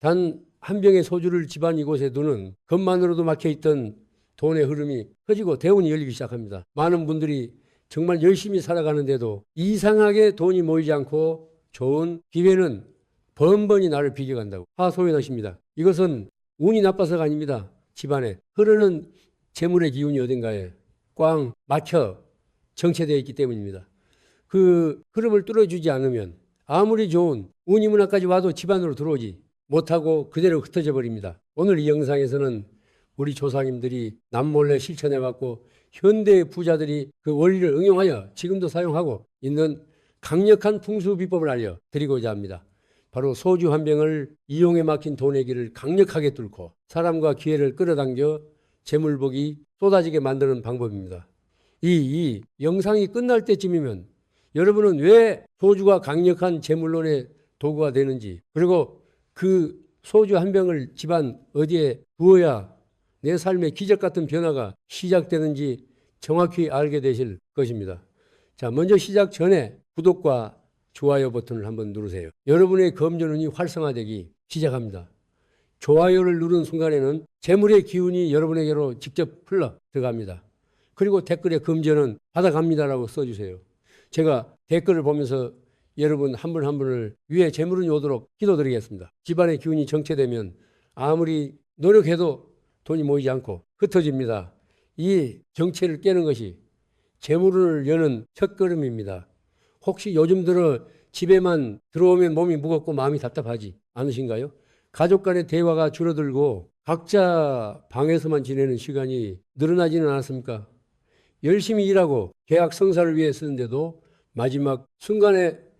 단 한 병의 소주를 집안 이곳에 두는 것만으로도 막혀있던 돈의 흐름이 커지고 대운이 열리기 시작합니다. 많은 분들이 정말 열심히 살아가는데도 이상하게 돈이 모이지 않고 좋은 기회는 번번이 나를 비겨간다고 하소연하십니다. 이것은 운이 나빠서가 아닙니다. 집안에 흐르는 재물의 기운이 어딘가에 꽝 막혀 정체되어 있기 때문입니다. 그 흐름을 뚫어주지 않으면 아무리 좋은 운이 문화까지 와도 집안으로 들어오지 못하고 그대로 흩어져 버립니다. 오늘 이 영상에서는 우리 조상님들이 남몰래 실천해왔고 현대의 부자들이 그 원리를 응용하여 지금도 사용하고 있는 강력한 풍수 비법을 알려드리고자 합니다. 바로 소주 한 병을 이용에 막힌 돈의 길을 강력하게 뚫고 사람과 기회를 끌어당겨 재물복이 쏟아지게 만드는 방법입니다. 이 영상이 끝날 때쯤이면 여러분은 왜 소주가 강력한 재물론의 도구가 되는지, 그리고 그 소주 한 병을 집안 어디에 두어야 내 삶의 기적 같은 변화가 시작되는지 정확히 알게 되실 것입니다. 자, 먼저 시작 전에 구독과 좋아요 버튼을 한번 누르세요. 여러분의 검전운이 활성화되기 시작합니다. 좋아요를 누른 순간에는 재물의 기운이 여러분에게로 직접 흘러 들어갑니다. 그리고 댓글에 검전은 받아갑니다라고 써주세요. 제가 댓글을 보면서 여러분 한 분 한 분을 위에 재물운이 오도록 기도드리겠습니다. 집안의 기운이 정체되면 아무리 노력해도 돈이 모이지 않고 흩어집니다. 이 정체를 깨는 것이 재물운을 여는 첫걸음입니다. 혹시 요즘 들어 집에만 들어오면 몸이 무겁고 마음이 답답하지 않으신가요? 가족 간의 대화가 줄어들고 각자 방에서만 지내는 시간이 늘어나지는 않았습니까? 열심히 일하고 계약 성사를 위해 쓰는데도 마지막 순간에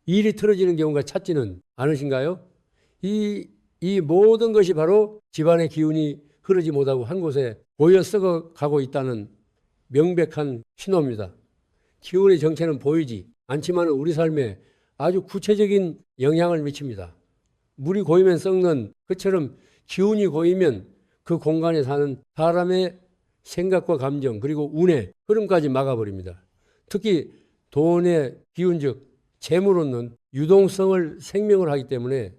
일이 틀어지는 경우가 잦지는 않으신가요? 이 모든 것이 바로 집안의 기운이 흐르지 못하고 한 곳에 고여 썩어가고 있다는 명백한 신호입니다. 기운의 정체는 보이지 않지만 우리 삶에 아주 구체적인 영향을 미칩니다. 물이 고이면 썩는 것처럼 기운이 고이면 그 공간에 사는 사람의 생각과 감정 그리고 운의 흐름까지 막아버립니다. 특히 돈의 기운 즉 재물은 유동성을 생명을 하기 때문에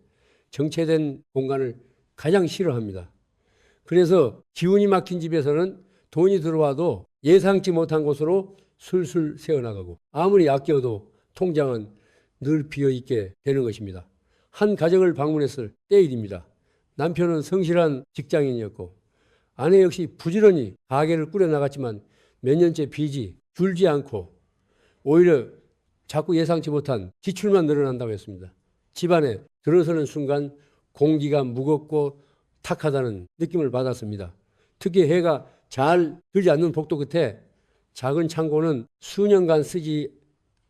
정체된 공간을 가장 싫어합니다. 그래서 기운이 막힌 집에서는 돈이 들어와도 예상치 못한 곳으로 술술 새어나가고 아무리 아껴도 통장은 늘 비어있게 되는 것입니다. 한 가정을 방문했을 때일입니다. 남편은 성실한 직장인이었고 아내 역시 부지런히 가게를 꾸려나갔지만 몇 년째 빚이 줄지 않고 오히려 자꾸 예상치 못한 지출만 늘어난다고 했습니다. 집안에 들어서는 순간 공기가 무겁고 탁하다는 느낌을 받았습니다. 특히 해가 잘 들지 않는 복도 끝에 작은 창고는 수년간 쓰지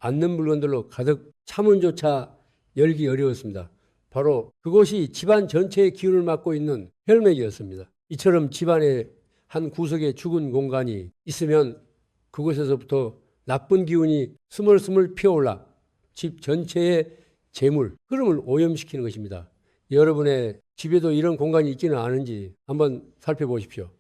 않는 물건들로 가득 차문조차 열기 어려웠습니다. 바로 그곳이 집안 전체의 기운을 맡고 있는 혈맥이었습니다. 이처럼 집안의 한 구석에 죽은 공간이 있으면 그곳에서부터 나쁜 기운이 스물스물 피어올라 집 전체의 재물, 흐름을 오염시키는 것입니다. 여러분의 집에도 이런 공간이 있지는 않은지 한번 살펴보십시오.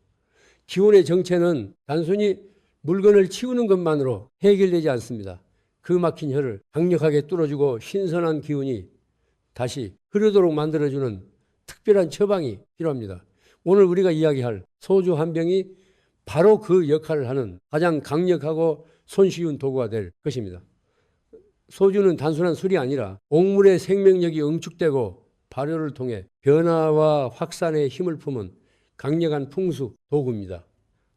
기운의 정체는 단순히 물건을 치우는 것만으로 해결되지 않습니다. 그 막힌 혀를 강력하게 뚫어주고 신선한 기운이 다시 흐르도록 만들어주는 특별한 처방이 필요합니다. 오늘 우리가 이야기할 소주 한 병이 바로 그 역할을 하는 가장 강력하고 손쉬운 도구가 될 것입니다. 소주는 단순한 술이 아니라 옥물의 생명력이 응축되고 발효를 통해 변화와 확산의 힘을 품은 강력한 풍수 도구입니다.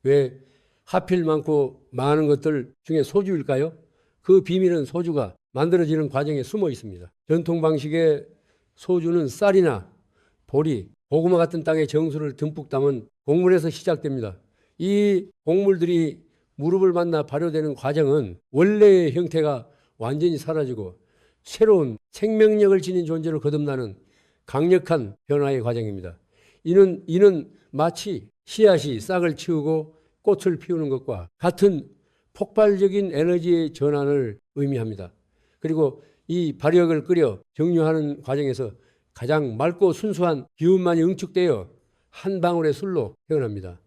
왜 하필 많고 많은 것들 중에 소주일까요? 그 비밀은 소주가 만들어지는 과정에 숨어 있습니다. 전통 방식의 소주는 쌀이나 보리, 고구마 같은 땅에 정수를 듬뿍 담은 곡물에서 시작됩니다. 이 곡물들이 무릎을 만나 발효되는 과정은 원래의 형태가 완전히 사라지고 새로운 생명력을 지닌 존재로 거듭나는 강력한 변화의 과정입니다. 이는 마치 씨앗이 싹을 틔우고 꽃을 피우는 것과 같은 폭발적인 에너지의 전환을 의미합니다. 그리고 이 발효액을 끓여 정류하는 과정에서 가장 맑고 순수한 기운만이 응축되어 한 방울의 술로 태어납니다.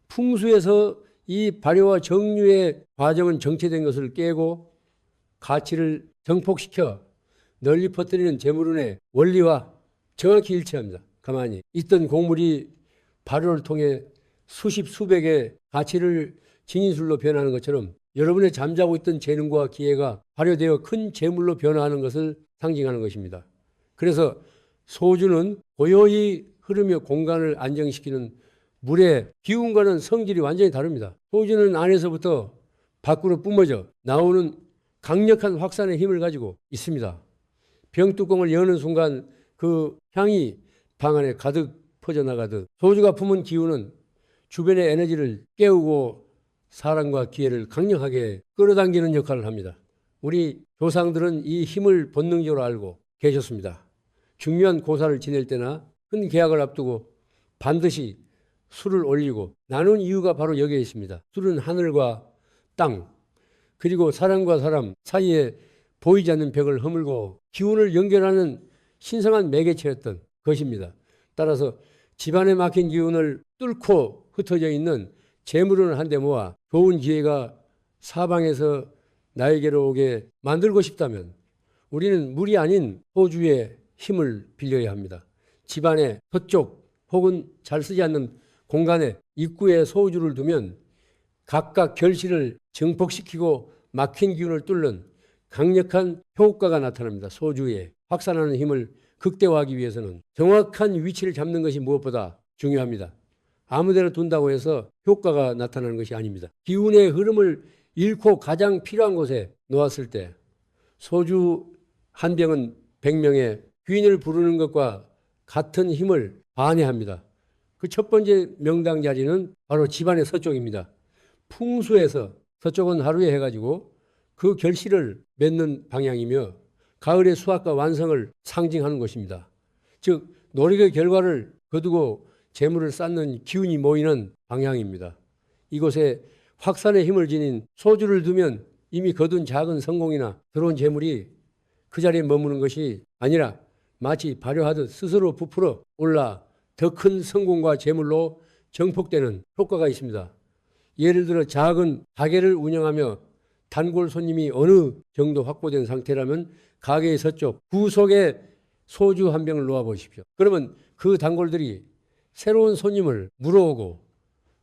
풍수에서 이 발효와 정류의 과정은 정체된 것을 깨고 가치를 정폭시켜 널리 퍼뜨리는 재물운의 원리와 정확히 일치합니다. 가만히 있던 곡물이 발효를 통해 수십 수백의 가치를 진인술로 변하는 것처럼 여러분의 잠자고 있던 재능과 기회가 발효되어 큰 재물로 변화하는 것을 상징하는 것입니다. 그래서 소주는 고요히 흐르며 공간을 안정시키는 물의 기운과는 성질이 완전히 다릅니다. 소주는 안에서부터 밖으로 뿜어져 나오는 강력한 확산의 힘을 가지고 있습니다. 병뚜껑을 여는 순간 그 향이 방 안에 가득 퍼져나가듯 소주가 품은 기운은 주변의 에너지를 깨우고 사랑과 기회를 강력하게 끌어당기는 역할을 합니다. 우리 조상들은 이 힘을 본능적으로 알고 계셨습니다. 중요한 고사를 지낼 때나 큰 계약을 앞두고 반드시 술을 올리고 나눈 이유가 바로 여기에 있습니다. 술은 하늘과 땅 그리고 사람과 사람 사이에 보이지 않는 벽을 허물고 기운을 연결하는 신성한 매개체였던 것입니다. 따라서 집안에 막힌 기운을 뚫고 흩어져 있는 재물을 한데 모아 좋은 기회가 사방에서 나에게로 오게 만들고 싶다면 우리는 물이 아닌 소주의 힘을 빌려야 합니다. 집안의 서쪽 혹은 잘 쓰지 않는 공간에 입구에 소주를 두면 각각 결실을 증폭시키고 막힌 기운을 뚫는 강력한 효과가 나타납니다. 소주의 확산하는 힘을 극대화하기 위해서는 정확한 위치를 잡는 것이 무엇보다 중요합니다. 아무데나 둔다고 해서 효과가 나타나는 것이 아닙니다. 기운의 흐름을 잃고 가장 필요한 곳에 놓았을 때 소주 한 병은 100명의 귀인을 부르는 것과 같은 힘을 반해합니다. 그 첫 번째 명당 자리는 바로 집안의 서쪽입니다. 풍수에서 서쪽은 하루에 해가지고 그 결실을 맺는 방향이며 가을의 수확과 완성을 상징하는 것입니다. 즉 노력의 결과를 거두고 재물을 쌓는 기운이 모이는 방향입니다. 이곳에 확산의 힘을 지닌 소주를 두면 이미 거둔 작은 성공이나 들어온 재물이 그 자리에 머무는 것이 아니라 마치 발효하듯 스스로 부풀어 올라 더 큰 성공과 재물로 정폭되는 효과가 있습니다. 예를 들어 작은 가게를 운영하며 단골 손님이 어느 정도 확보된 상태라면 가게의 서쪽 구석에 소주 한 병을 놓아 보십시오. 그러면 그 단골들이 새로운 손님을 물어오고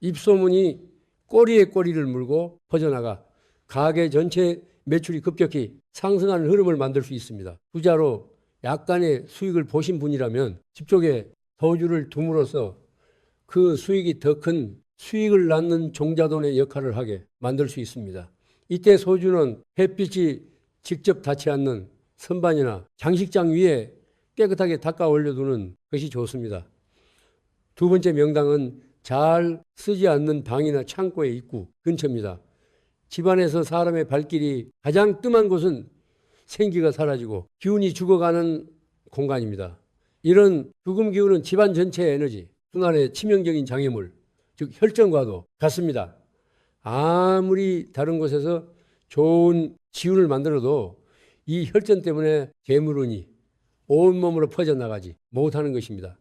입소문이 꼬리에 꼬리를 물고 퍼져나가 가게 전체 매출이 급격히 상승하는 흐름을 만들 수 있습니다. 투자로 약간의 수익을 보신 분이라면 집쪽에 소주를 둠으로써 그 수익이 더 큰 수익을 낳는 종자돈의 역할을 하게 만들 수 있습니다. 이때 소주는 햇빛이 직접 닿지 않는 선반이나 장식장 위에 깨끗하게 닦아 올려두는 것이 좋습니다. 두 번째 명당은 잘 쓰지 않는 방이나 창고의 입구 근처입니다. 집안에서 사람의 발길이 가장 뜸한 곳은 생기가 사라지고 기운이 죽어가는 공간입니다. 이런 죽음 기운은 집안 전체의 에너지, 순환의 치명적인 장애물, 즉 혈전과도 같습니다. 아무리 다른 곳에서 좋은 지운을 만들어도 이 혈전 때문에 재물운이 온몸으로 퍼져나가지 못하는 것입니다.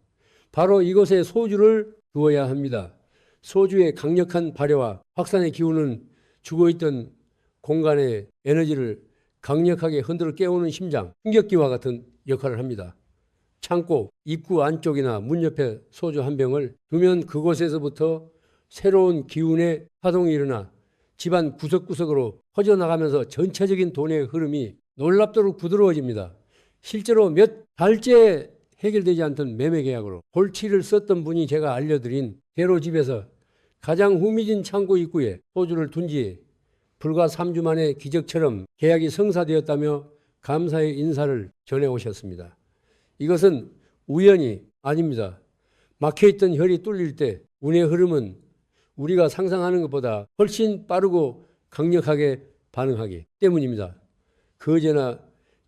바로 이곳에 소주를 두어야 합니다. 소주의 강력한 발효와 확산의 기운은 죽어있던 공간의 에너지를 강력하게 흔들어 깨우는 심장, 충격기와 같은 역할을 합니다. 창고, 입구 안쪽이나 문 옆에 소주 한 병을 두면 그곳에서부터 새로운 기운의 파동이 일어나 집안 구석구석으로 퍼져나가면서 전체적인 돈의 흐름이 놀랍도록 부드러워집니다. 실제로 몇 달째 해결되지 않던 매매 계약으로 골치를 썼던 분이 제가 알려드린 대로 집에서 가장 후미진 창고 입구에 소주를 둔 지 불과 3주 만에 기적처럼 계약이 성사되었다며 감사의 인사를 전해오셨습니다. 이것은 우연이 아닙니다. 막혀있던 혈이 뚫릴 때 운의 흐름은 우리가 상상하는 것보다 훨씬 빠르고 강력하게 반응하기 때문입니다. 그제나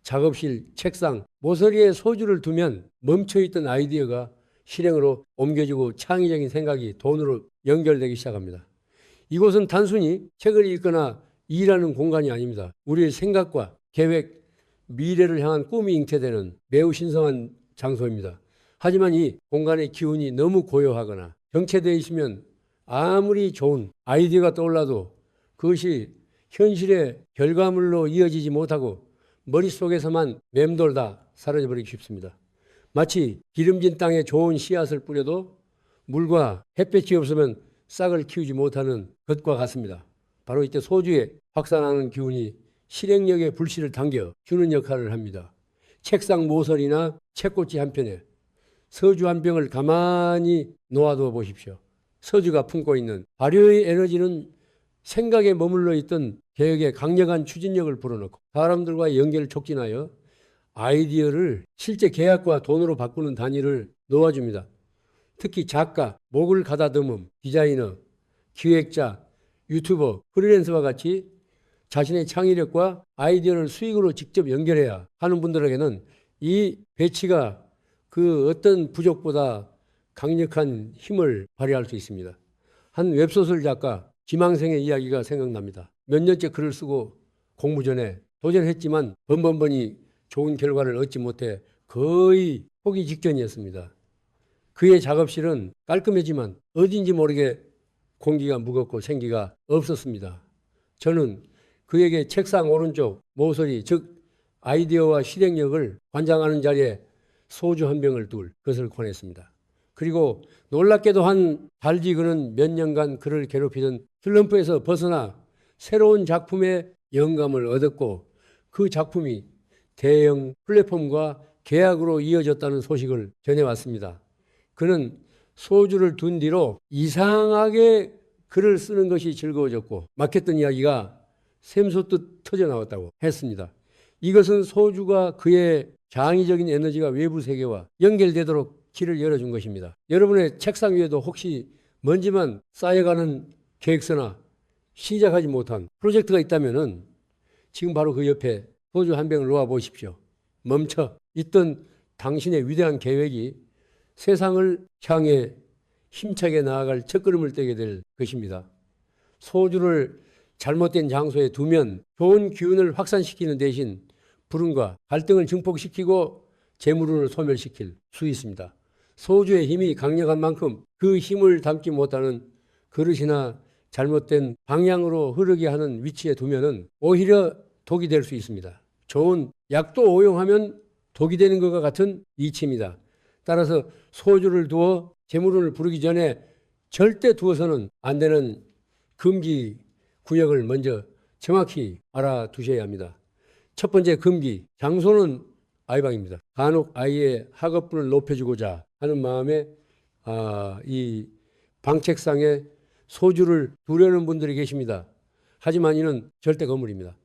작업실, 책상, 모서리에 소주를 두면 멈춰있던 아이디어가 실행으로 옮겨지고 창의적인 생각이 돈으로 연결되기 시작합니다. 이곳은 단순히 책을 읽거나 일하는 공간이 아닙니다. 우리의 생각과 계획, 미래를 향한 꿈이 잉태되는 매우 신성한 장소입니다. 하지만 이 공간의 기운이 너무 고요하거나 정체되어 있으면 아무리 좋은 아이디어가 떠올라도 그것이 현실의 결과물로 이어지지 못하고 머릿속에서만 맴돌다 사라져버리기 쉽습니다. 마치 기름진 땅에 좋은 씨앗을 뿌려도 물과 햇볕이 없으면 싹을 키우지 못하는 것과 같습니다. 바로 이때 소주에 확산하는 기운이 실행력의 불씨를 당겨 주는 역할을 합니다. 책상 모서리나 책꽂이 한편에 서주 한 병을 가만히 놓아두어 보십시오. 서주가 품고 있는 발효의 에너지는 생각에 머물러 있던 개혁의 강력한 추진력을 불어넣고 사람들과의 연결을 촉진하여 아이디어를 실제 계약과 돈으로 바꾸는 단위를 놓아줍니다. 특히 작가, 목을 가다듬음, 디자이너, 기획자, 유튜버, 프리랜서와 같이 자신의 창의력과 아이디어를 수익으로 직접 연결해야 하는 분들에게는 이 배치가 그 어떤 부족보다 강력한 힘을 발휘할 수 있습니다. 한 웹소설 작가 지망생의 이야기가 생각납니다. 몇 년째 글을 쓰고 공모전에 도전했지만 번번번이 좋은 결과를 얻지 못해 거의 포기 직전이었습니다. 그의 작업실은 깔끔하지만 어딘지 모르게 공기가 무겁고 생기가 없었습니다. 저는 그에게 책상 오른쪽 모서리, 즉 아이디어와 실행력을 관장하는 자리에 소주 한 병을 둘 것을 권했습니다. 그리고 놀랍게도 한 달뒤 그는 몇 년간 그를 괴롭히던 슬럼프에서 벗어나 새로운 작품의 영감을 얻었고 그 작품이 대형 플랫폼과 계약으로 이어졌다는 소식을 전해왔습니다. 그는 소주를 둔 뒤로 이상하게 글을 쓰는 것이 즐거워졌고 막혔던 이야기가 샘솟듯 터져나왔다고 했습니다. 이것은 소주가 그의 장의적인 에너지가 외부 세계와 연결되도록 길을 열어준 것입니다. 여러분의 책상 위에도 혹시 먼지만 쌓여가는 계획서나 시작하지 못한 프로젝트가 있다면 지금 바로 그 옆에 소주 한 병을 놓아 보십시오. 멈춰 있던 당신의 위대한 계획이 세상을 향해 힘차게 나아갈 첫걸음을 떼게 될 것입니다. 소주를 잘못된 장소에 두면 좋은 기운을 확산시키는 대신 불운과 갈등을 증폭시키고 재물운을 소멸시킬 수 있습니다. 소주의 힘이 강력한 만큼 그 힘을 담지 못하는 그릇이나 잘못된 방향으로 흐르게 하는 위치에 두면은 오히려 독이 될 수 있습니다. 좋은 약도 오용하면 독이 되는 것과 같은 이치입니다. 따라서 소주를 두어 재물운을 부르기 전에 절대 두어서는 안 되는 금기 구역을 먼저 정확히 알아두셔야 합니다. 첫 번째 금기, 장소는 아이방입니다. 간혹 아이의 학업분을 높여주고자 하는 마음에 이 방책상에 소주를 두려는 분들이 계십니다. 하지만 이는 절대 거물입니다.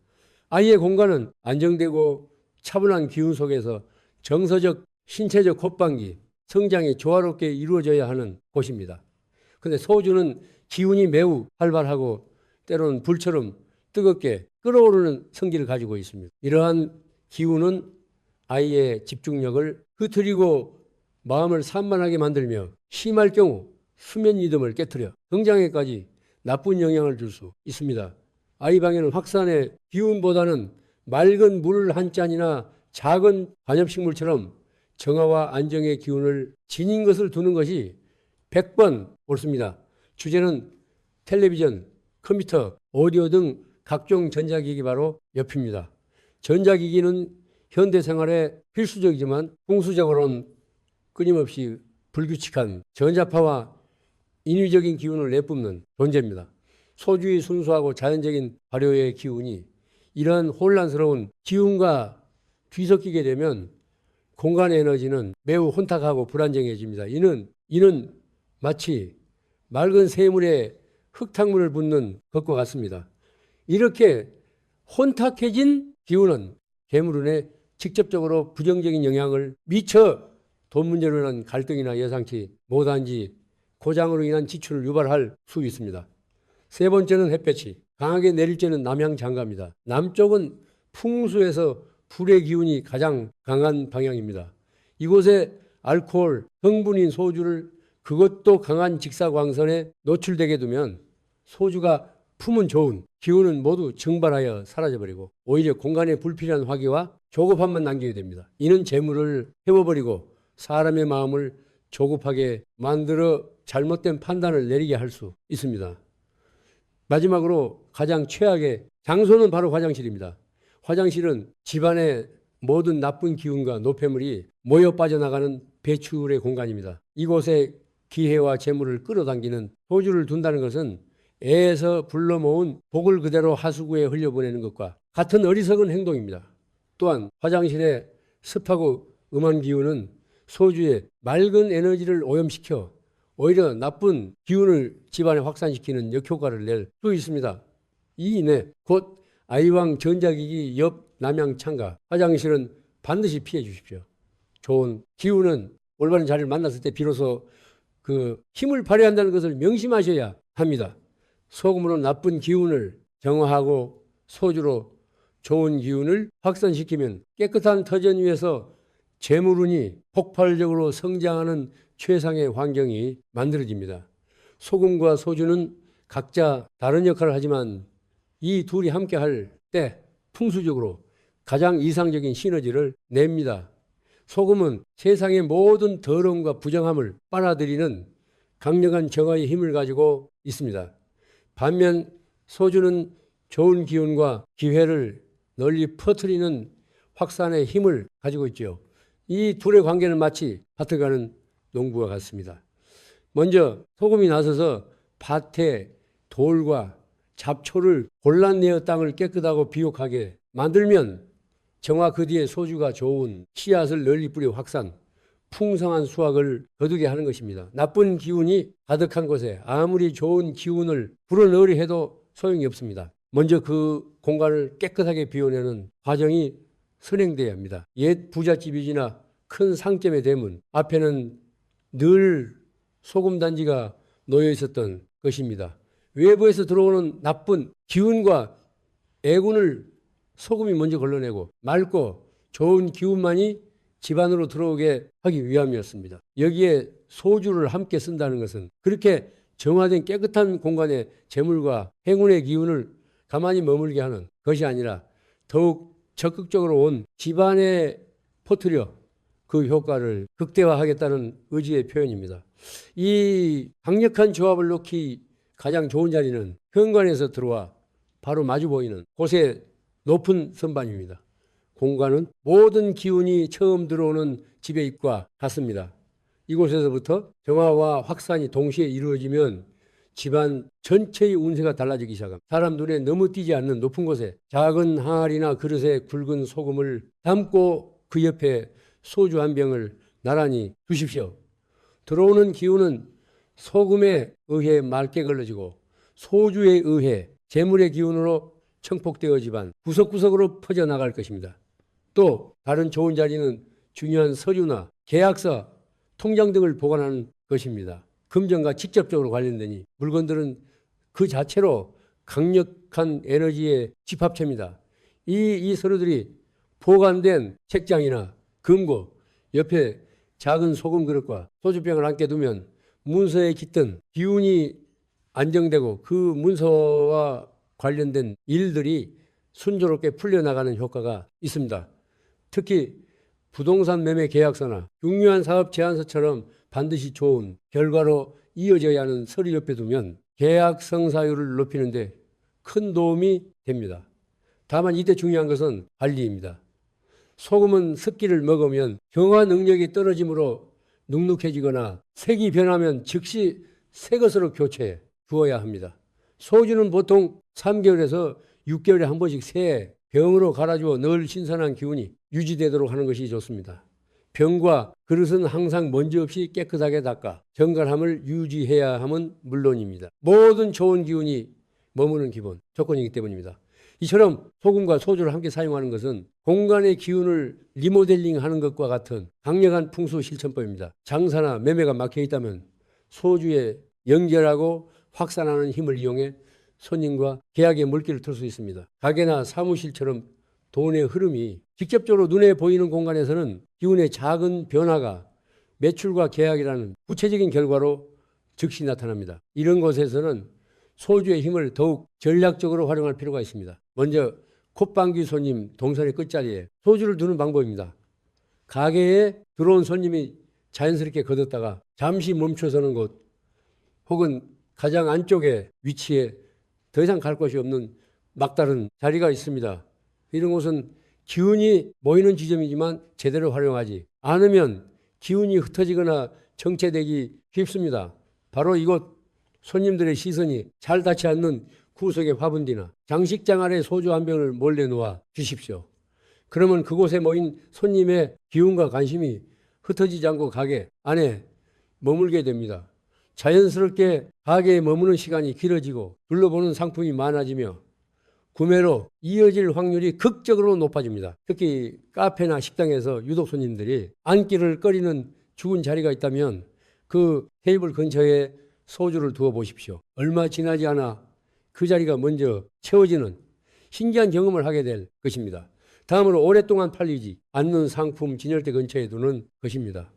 아이의 공간은 안정되고 차분한 기운 속에서 정서적, 신체적 호빵기, 성장이 조화롭게 이루어져야 하는 곳입니다. 그런데 소주는 기운이 매우 활발하고 때로는 불처럼 뜨겁게 끓어오르는 성기를 가지고 있습니다. 이러한 기운은 아이의 집중력을 흐트리고 마음을 산만하게 만들며 심할 경우 수면 리듬을 깨트려 성장에까지 나쁜 영향을 줄 수 있습니다. 아이 방에는 확산의 기운보다는 맑은 물 한 잔이나 작은 관엽식물처럼 정화와 안정의 기운을 지닌 것을 두는 것이 100번 옳습니다. 주제는 텔레비전, 컴퓨터, 오디오 등 각종 전자기기 바로 옆입니다. 전자기기는 현대 생활에 필수적이지만 풍수적으로는 끊임없이 불규칙한 전자파와 인위적인 기운을 내뿜는 존재입니다. 소주의 순수하고 자연적인 발효의 기운이 이러한 혼란스러운 기운과 뒤섞이게 되면 공간의 에너지는 매우 혼탁하고 불안정해집니다. 이는 마치 맑은 새물에 흙탕물을 붓는 것과 같습니다. 이렇게 혼탁해진 기운은 재물운에 직접적으로 부정적인 영향을 미쳐 돈 문제로 인한 갈등이나 예상치 못한 고장으로 인한 지출을 유발할 수 있습니다. 세 번째는 햇볕이 강하게 내릴 때는 남향 장가입니다. 남쪽은 풍수에서 불의 기운이 가장 강한 방향입니다. 이곳에 알코올, 성분인 소주를 그것도 강한 직사광선에 노출되게 두면 소주가 품은 좋은 기운은 모두 증발하여 사라져버리고 오히려 공간에 불필요한 화기와 조급함만 남기게 됩니다. 이는 재물을 태워버리고 사람의 마음을 조급하게 만들어 잘못된 판단을 내리게 할 수 있습니다. 마지막으로 가장 최악의 장소는 바로 화장실입니다. 화장실은 집안의 모든 나쁜 기운과 노폐물이 모여 빠져나가는 배출의 공간입니다. 이곳에 기회와 재물을 끌어당기는 소주를 둔다는 것은 애에서 불러 모은 복을 그대로 하수구에 흘려보내는 것과 같은 어리석은 행동입니다. 또한 화장실에 습하고 음한 기운은 소주의 맑은 에너지를 오염시켜 오히려 나쁜 기운을 집안에 확산시키는 역효과를 낼 수 있습니다. 이인에 곧 아이왕 전자기기 옆 남양 창가 화장실은 반드시 피해 주십시오. 좋은 기운은 올바른 자리를 만났을 때 비로소 그 힘을 발휘한다는 것을 명심하셔야 합니다. 소금으로 나쁜 기운을 정화하고 소주로 좋은 기운을 확산시키면 깨끗한 터전 위에서 재물운이 폭발적으로 성장하는 최상의 환경이 만들어집니다. 소금과 소주는 각자 다른 역할을 하지만 이 둘이 함께 할 때 풍수적으로 가장 이상적인 시너지를 냅니다. 소금은 세상의 모든 더러움과 부정함을 빨아들이는 강력한 정화의 힘을 가지고 있습니다. 반면 소주는 좋은 기운과 기회를 널리 퍼뜨리는 확산의 힘을 가지고 있죠. 이 둘의 관계는 마치 밭을 가는 농부와 같습니다. 먼저 소금이 나서서 밭에 돌과 잡초를 골라내어 땅을 깨끗하고 비옥하게 만들면 정화 그 뒤에 소주가 좋은 씨앗을 널리 뿌려 확산, 풍성한 수확을 거두게 하는 것입니다. 나쁜 기운이 가득한 곳에 아무리 좋은 기운을 불어넣으려 해도 소용이 없습니다. 먼저 그 공간을 깨끗하게 비워내는 과정이 선행돼야 합니다. 옛 부잣집이나 큰 상점의 대문 앞에는 늘 소금단지가 놓여 있었던 것입니다. 외부에서 들어오는 나쁜 기운과 애군을 소금이 먼저 걸러내고 맑고 좋은 기운만이 집안으로 들어오게 하기 위함이었습니다. 여기에 소주를 함께 쓴다는 것은 그렇게 정화된 깨끗한 공간에 재물과 행운의 기운을 가만히 머물게 하는 것이 아니라 더욱 적극적으로 온 집안에 퍼뜨려 그 효과를 극대화하겠다는 의지의 표현입니다. 이 강력한 조합을 놓기 가장 좋은 자리는 현관에서 들어와 바로 마주 보이는 곳의 높은 선반입니다. 공간은 모든 기운이 처음 들어오는 집의 입과 같습니다. 이곳에서부터 정화와 확산이 동시에 이루어지면 집안 전체의 운세가 달라지기 시작합니다. 사람 눈에 너무 띄지 않는 높은 곳에 작은 항아리나 그릇에 굵은 소금을 담고 그 옆에 소주 한 병을 나란히 두십시오. 들어오는 기운은 소금에 의해 맑게 걸러지고 소주에 의해 재물의 기운으로 청폭되어 집안 구석구석으로 퍼져나갈 것입니다. 또 다른 좋은 자리는 중요한 서류나 계약서, 통장 등을 보관하는 것입니다. 금전과 직접적으로 관련되니 물건들은 그 자체로 강력한 에너지의 집합체입니다. 이 서류들이 보관된 책장이나 금고 옆에 작은 소금 그릇과 소주병을 함께 두면 문서에 깃든 기운이 안정되고 그 문서와 관련된 일들이 순조롭게 풀려나가는 효과가 있습니다. 특히 부동산 매매 계약서나 중요한 사업 제안서처럼 반드시 좋은 결과로 이어져야 하는 서류 옆에 두면 계약 성사율을 높이는 데 큰 도움이 됩니다. 다만 이때 중요한 것은 관리입니다. 소금은 습기를 먹으면 정화 능력이 떨어지므로 눅눅해지거나 색이 변하면 즉시 새 것으로 교체해 주어야 합니다. 소주는 보통 3개월에서 6개월에 한 번씩 새 병으로 갈아주어 늘 신선한 기운이 유지되도록 하는 것이 좋습니다. 병과 그릇은 항상 먼지 없이 깨끗하게 닦아 정갈함을 유지해야 함은 물론입니다. 모든 좋은 기운이 머무는 기본 조건이기 때문입니다. 이처럼 소금과 소주를 함께 사용하는 것은 공간의 기운을 리모델링하는 것과 같은 강력한 풍수 실천법입니다. 장사나 매매가 막혀 있다면 소주에 연결하고 확산하는 힘을 이용해 손님과 계약의 물길을 틀 수 있습니다. 가게나 사무실처럼 돈의 흐름이 직접적으로 눈에 보이는 공간에서는 기운의 작은 변화가 매출과 계약이라는 구체적인 결과로 즉시 나타납니다. 이런 곳에서는 소주의 힘을 더욱 전략적으로 활용할 필요가 있습니다. 먼저 콧방귀 손님 동선의 끝자리에 소주를 두는 방법입니다. 가게에 들어온 손님이 자연스럽게 걷었다가 잠시 멈춰서는 곳 혹은 가장 안쪽에 위치해 더 이상 갈 곳이 없는 막다른 자리가 있습니다. 이런 곳은 기운이 모이는 지점이지만 제대로 활용하지 않으면 기운이 흩어지거나 정체되기 쉽습니다. 바로 이곳 손님들의 시선이 잘 닿지 않는 구석의 화분디나 장식장 아래 소주 한 병을 몰래 놓아 주십시오. 그러면 그곳에 모인 손님의 기운과 관심이 흩어지지 않고 가게 안에 머물게 됩니다. 자연스럽게 가게에 머무는 시간이 길어지고 둘러보는 상품이 많아지며 구매로 이어질 확률이 극적으로 높아집니다. 특히 카페나 식당에서 유독 손님들이 앉기를 꺼리는 죽은 자리가 있다면 그 테이블 근처에 소주를 두어 보십시오. 얼마 지나지 않아 그 자리가 먼저 채워지는 신기한 경험을 하게 될 것입니다. 다음으로 오랫동안 팔리지 않는 상품 진열대 근처에 두는 것입니다.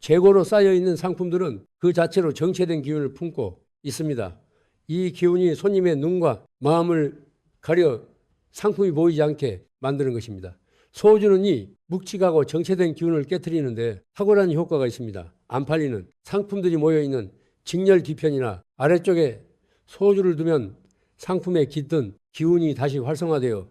재고로 쌓여있는 상품들은 그 자체로 정체된 기운을 품고 있습니다. 이 기운이 손님의 눈과 마음을 가려 상품이 보이지 않게 만드는 것입니다. 소주는 이 묵직하고 정체된 기운을 깨트리는데 탁월한 효과가 있습니다. 안 팔리는 상품들이 모여있는 직렬 뒤편이나 아래쪽에 소주를 두면 상품에 깃든 기운이 다시 활성화되어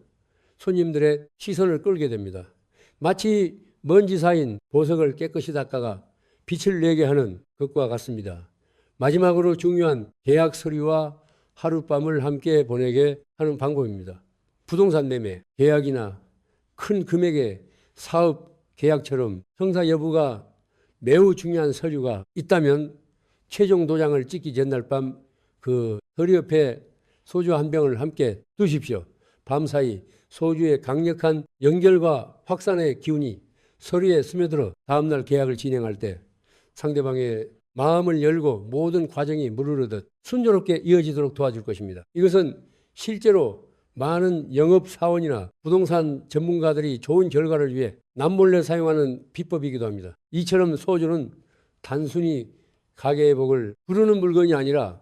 손님들의 시선을 끌게 됩니다. 마치 먼지 쌓인 보석을 깨끗이 닦아가 빛을 내게 하는 것과 같습니다. 마지막으로 중요한 계약 서류와 하룻밤을 함께 보내게 하는 방법입니다. 부동산 매매, 계약이나 큰 금액의 사업 계약처럼 성사 여부가 매우 중요한 서류가 있다면 최종 도장을 찍기 전날 밤 그 서류 옆에 소주 한 병을 함께 두십시오. 밤사이 소주의 강력한 연결과 확산의 기운이 서류에 스며들어 다음날 계약을 진행할 때 상대방의 마음을 열고 모든 과정이 무르르듯 순조롭게 이어지도록 도와줄 것입니다. 이것은 실제로 많은 영업사원이나 부동산 전문가들이 좋은 결과를 위해 남몰래 사용하는 비법이기도 합니다. 이처럼 소주는 단순히 가게의 복을 부르는 물건이 아니라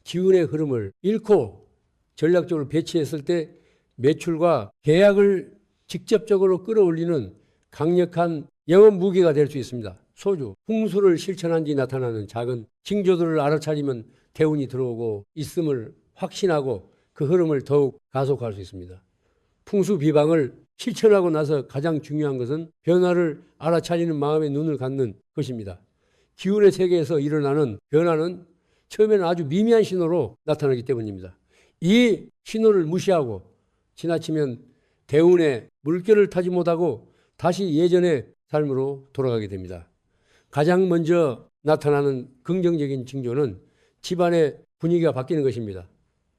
기운의 흐름을 잃고 전략적으로 배치했을 때 매출과 계약을 직접적으로 끌어올리는 강력한 영업 무기가 될 수 있습니다. 소주, 풍수를 실천한 뒤 나타나는 작은 징조들을 알아차리면 대운이 들어오고 있음을 확신하고 그 흐름을 더욱 가속할 수 있습니다. 풍수 비방을 실천하고 나서 가장 중요한 것은 변화를 알아차리는 마음의 눈을 갖는 것입니다. 기운의 세계에서 일어나는 변화는 처음에는 아주 미미한 신호로 나타나기 때문입니다. 이 신호를 무시하고 지나치면 대운에 물결을 타지 못하고 다시 예전의 삶으로 돌아가게 됩니다. 가장 먼저 나타나는 긍정적인 징조는 집안의 분위기가 바뀌는 것입니다.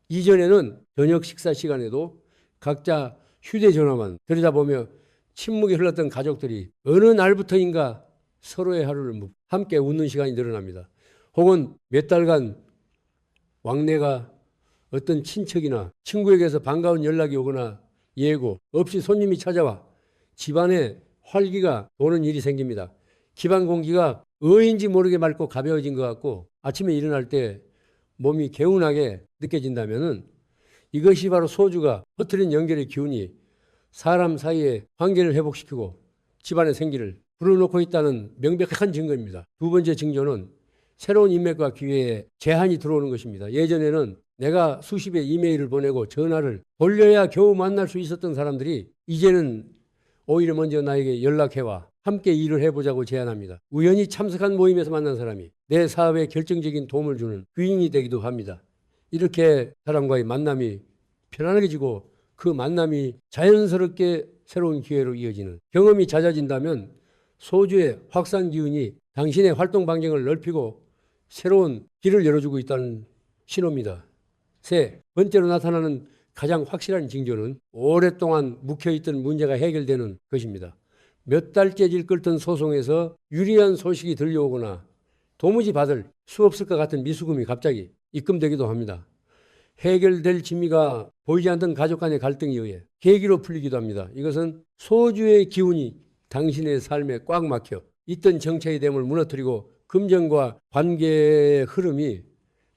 이전에는 저녁 식사 시간에도 각자 휴대전화만 들여다보며 침묵이 흘렀던 가족들이 어느 날부터인가 서로의 하루를 함께 웃는 시간이 늘어납니다. 혹은 몇 달간 왕래가 어떤 친척이나 친구에게서 반가운 연락이 오거나 예고 없이 손님이 찾아와 집안에 활기가 도는 일이 생깁니다. 집안 공기가 어인지 모르게 맑고 가벼워진 것 같고 아침에 일어날 때 몸이 개운하게 느껴진다면 이것이 바로 소주가 퍼뜨린 연결의 기운이 사람 사이의 관계를 회복시키고 집안의 생기를 불어넣고 있다는 명백한 증거입니다. 두 번째 징조는 새로운 인맥과 기회에 제한이 들어오는 것입니다. 예전에는 내가 수십 회 이메일을 보내고 전화를 돌려야 겨우 만날 수 있었던 사람들이 이제는 오히려 먼저 나에게 연락해와 함께 일을 해보자고 제안합니다. 우연히 참석한 모임에서 만난 사람이 내 사업에 결정적인 도움을 주는 귀인이 되기도 합니다. 이렇게 사람과의 만남이 편안해지고 그 만남이 자연스럽게 새로운 기회로 이어지는 경험이 잦아진다면 소주의 확산 기운이 당신의 활동 반경을 넓히고 새로운 길을 열어주고 있다는 신호입니다. 세 번째로 나타나는 가장 확실한 징조는 오랫동안 묵혀있던 문제가 해결되는 것입니다. 몇 달째 질끓던 소송에서 유리한 소식이 들려오거나 도무지 받을 수 없을 것 같은 미수금이 갑자기 입금되기도 합니다. 해결될 진미가 보이지 않던 가족 간의 갈등에 의해 계기로 풀리기도 합니다. 이것은 소주의 기운이 당신의 삶에 꽉 막혀 있던 정체의 댐을 무너뜨리고 금전과 관계의 흐름이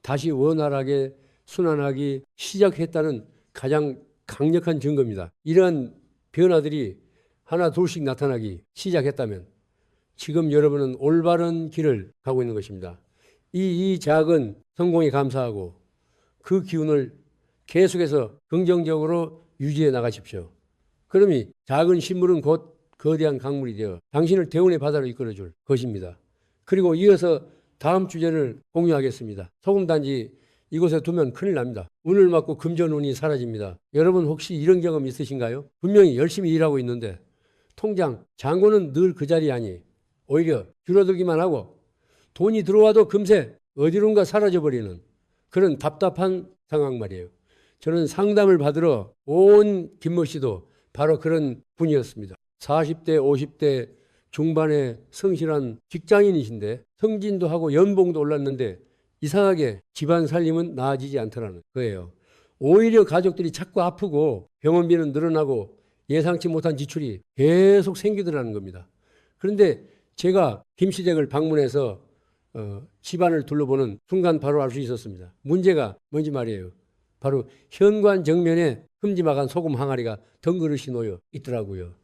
다시 원활하게 순환하기 시작했다는 가장 강력한 증거입니다. 이러한 변화들이 하나 둘씩 나타나기 시작했다면 지금 여러분은 올바른 길을 가고 있는 것입니다. 이 작은 성공에 감사하고 그 기운을 계속해서 긍정적으로 유지해 나가십시오. 그러니 작은 신물은 곧 거대한 강물이 되어 당신을 대운의 바다로 이끌어줄 것입니다. 그리고 이어서 다음 주제를 공유하겠습니다. 소금단지 이곳에 두면 큰일 납니다. 운을 맞고 금전운이 사라집니다. 여러분 혹시 이런 경험 있으신가요? 분명히 열심히 일하고 있는데 통장, 잔고는 늘 그 자리에 아니 오히려 줄어들기만 하고 돈이 들어와도 금세 어디론가 사라져버리는 그런 답답한 상황 말이에요. 저는 상담을 받으러 온 김모 씨도 바로 그런 분이었습니다. 40대, 50대 중반의 성실한 직장인이신데 승진도 하고 연봉도 올랐는데 이상하게 집안 살림은 나아지지 않더라는 거예요. 오히려 가족들이 자꾸 아프고 병원비는 늘어나고 예상치 못한 지출이 계속 생기더라는 겁니다. 그런데 제가 김씨댁을 방문해서 집안을 둘러보는 순간 바로 알 수 있었습니다. 문제가 뭔지 말이에요. 바로 현관 정면에 큼지막한 소금 항아리가 덩그러시 놓여 있더라고요.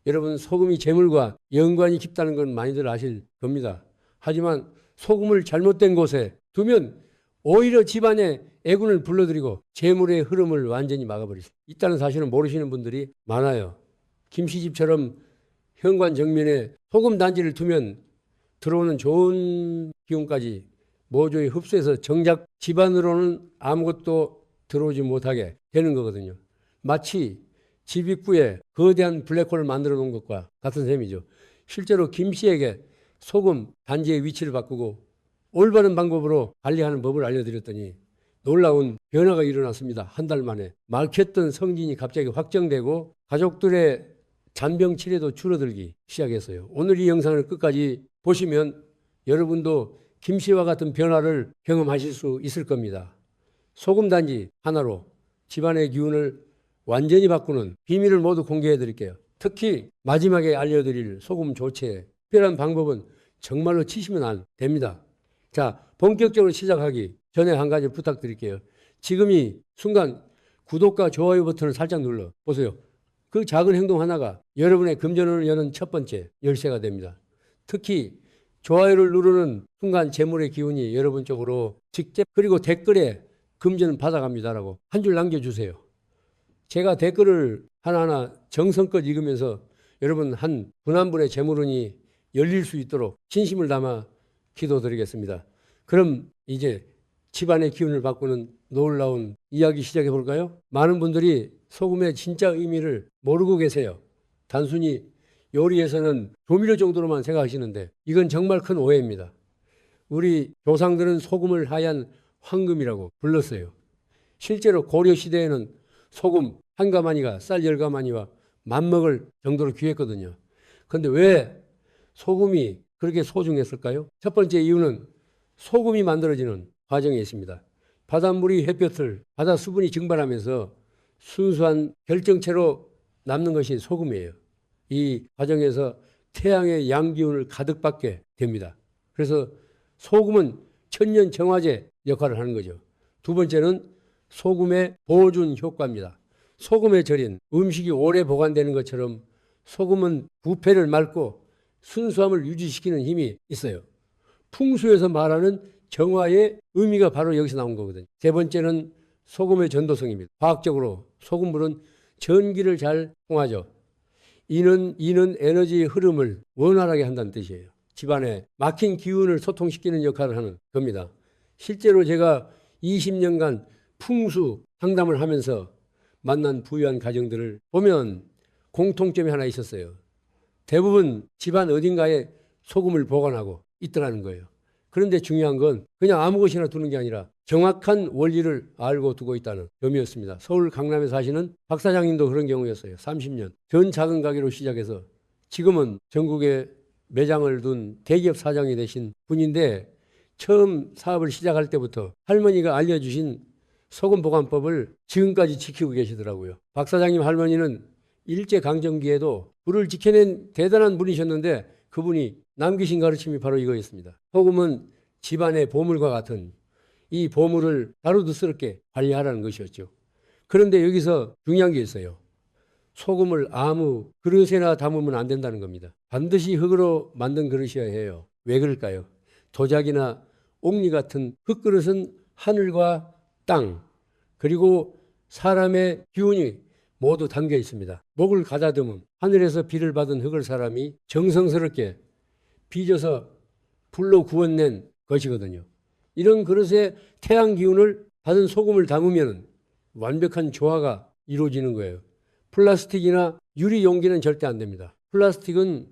여러분 소금이 재물과 연관이 깊다는 건 많이들 아실 겁니다. 하지만 소금을 잘못된 곳에 두면 오히려 집안에 애군을 불러들이고 재물의 흐름을 완전히 막아버리죠. 있다는 사실은 모르시는 분들이 많아요. 김씨 집처럼 현관 정면에 소금 단지를 두면 들어오는 좋은 기운까지 모조리 흡수해서 정작 집안으로는 아무것도 들어오지 못하게 되는 거거든요. 마치 집 입구에 거대한 블랙홀을 만들어 놓은 것과 같은 셈이죠. 실제로 김 씨에게 소금 단지의 위치를 바꾸고 올바른 방법으로 관리하는 법을 알려드렸더니 놀라운 변화가 일어났습니다. 한 달 만에 막혔던 성진이 갑자기 확정되고 가족들의 잔병 치레도 줄어들기 시작했어요. 오늘 이 영상을 끝까지 보시면 여러분도 김 씨와 같은 변화를 경험하실 수 있을 겁니다. 소금 단지 하나로 집안의 기운을 완전히 바꾸는 비밀을 모두 공개해 드릴게요. 특히 마지막에 알려드릴 소금 조치의 특별한 방법은 정말로 치시면 안 됩니다. 자, 본격적으로 시작하기 전에 한 가지 부탁드릴게요. 지금 이 순간 구독과 좋아요 버튼을 살짝 눌러 보세요. 그 작은 행동 하나가 여러분의 금전운을 여는 첫 번째 열쇠가 됩니다. 특히 좋아요를 누르는 순간 재물의 기운이 여러분 쪽으로 직접 그리고 댓글에 금전 받아갑니다라고 한 줄 남겨주세요. 제가 댓글을 하나하나 정성껏 읽으면서 여러분 한 분 한 분의 재물운이 열릴 수 있도록 진심을 담아 기도드리겠습니다. 그럼 이제 집안의 기운을 바꾸는 놀라운 이야기 시작해 볼까요? 많은 분들이 소금의 진짜 의미를 모르고 계세요. 단순히 요리에서는 조미료 정도로만 생각하시는데 이건 정말 큰 오해입니다. 우리 조상들은 소금을 하얀 황금이라고 불렀어요. 실제로 고려시대에는 소금 한 가마니가 쌀 10가마니와 맞먹을 정도로 귀했거든요. 그런데 왜 소금이 그렇게 소중했을까요? 첫 번째 이유는 소금이 만들어지는 과정에 있습니다. 바닷물이 햇볕을 바다 수분이 증발하면서 순수한 결정체로 남는 것이 소금이에요. 이 과정에서 태양의 양기운을 가득 받게 됩니다. 그래서 소금은 천년 정화제 역할을 하는 거죠. 두 번째는 소금의 보존 효과입니다. 소금에 절인 음식이 오래 보관되는 것처럼 소금은 부패를 막고 순수함을 유지시키는 힘이 있어요. 풍수에서 말하는 정화의 의미가 바로 여기서 나온 거거든요. 세 번째는 소금의 전도성입니다. 과학적으로 소금물은 전기를 잘 통하죠. 이는 에너지의 흐름을 원활하게 한다는 뜻이에요. 집안에 막힌 기운을 소통시키는 역할을 하는 겁니다. 실제로 제가 20년간 풍수 상담을 하면서 만난 부유한 가정들을 보면 공통점이 하나 있었어요. 대부분 집안 어딘가에 소금을 보관하고 있더라는 거예요. 그런데 중요한 건 그냥 아무 것이나 두는 게 아니라 정확한 원리를 알고 두고 있다는 점이었습니다. 서울 강남에 사시는 박 사장님도 그런 경우였어요. 30년. 전 작은 가게로 시작해서 지금은 전국에 매장을 둔 대기업 사장이 되신 분인데 처음 사업을 시작할 때부터 할머니가 알려주신 소금 보관법을 지금까지 지키고 계시더라고요. 박 사장님 할머니는 일제강점기에도 불을 지켜낸 대단한 분이셨는데 그분이 남기신 가르침이 바로 이거였습니다. 소금은 집안의 보물과 같은 이 보물을 다루듯스럽게 관리하라는 것이었죠. 그런데 여기서 중요한 게 있어요. 소금을 아무 그릇에나 담으면 안 된다는 겁니다. 반드시 흙으로 만든 그릇이어야 해요. 왜 그럴까요? 도자기나 옥리 같은 흙그릇은 하늘과 땅 그리고 사람의 기운이 모두 담겨 있습니다. 목을 가다듬음 하늘에서 비를 받은 흙을 사람이 정성스럽게 빚어서 불로 구워낸 것이거든요. 이런 그릇에 태양 기운을 받은 소금을 담으면 완벽한 조화가 이루어지는 거예요. 플라스틱이나 유리 용기는 절대 안 됩니다. 플라스틱은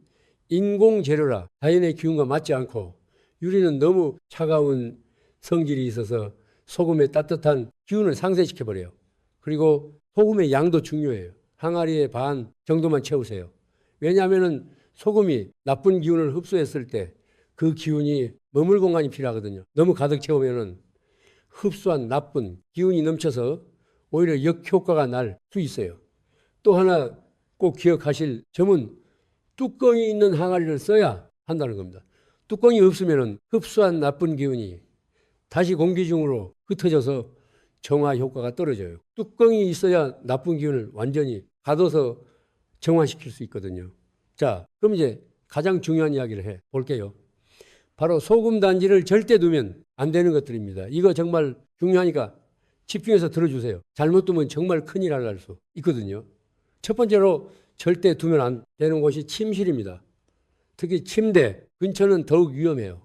인공 재료라 자연의 기운과 맞지 않고, 유리는 너무 차가운 성질이 있어서 소금의 따뜻한 기운을 상쇄시켜 버려요. 그리고 소금의 양도 중요해요. 항아리의 반 정도만 채우세요. 왜냐하면 소금이 나쁜 기운을 흡수했을 때 그 기운이 머물 공간이 필요하거든요. 너무 가득 채우면 흡수한 나쁜 기운이 넘쳐서 오히려 역효과가 날 수 있어요. 또 하나 꼭 기억하실 점은 뚜껑이 있는 항아리를 써야 한다는 겁니다. 뚜껑이 없으면 흡수한 나쁜 기운이 다시 공기 중으로 흩어져서 정화 효과가 떨어져요. 뚜껑이 있어야 나쁜 기운을 완전히 가둬서 정화시킬 수 있거든요. 자, 그럼 이제 가장 중요한 이야기를 해 볼게요. 바로 소금 단지를 절대 두면 안 되는 것들입니다. 이거 정말 중요하니까 집중해서 들어주세요. 잘못 두면 정말 큰일 날 수 있거든요. 첫 번째로 절대 두면 안 되는 곳이 침실입니다. 특히 침대 근처는 더욱 위험해요.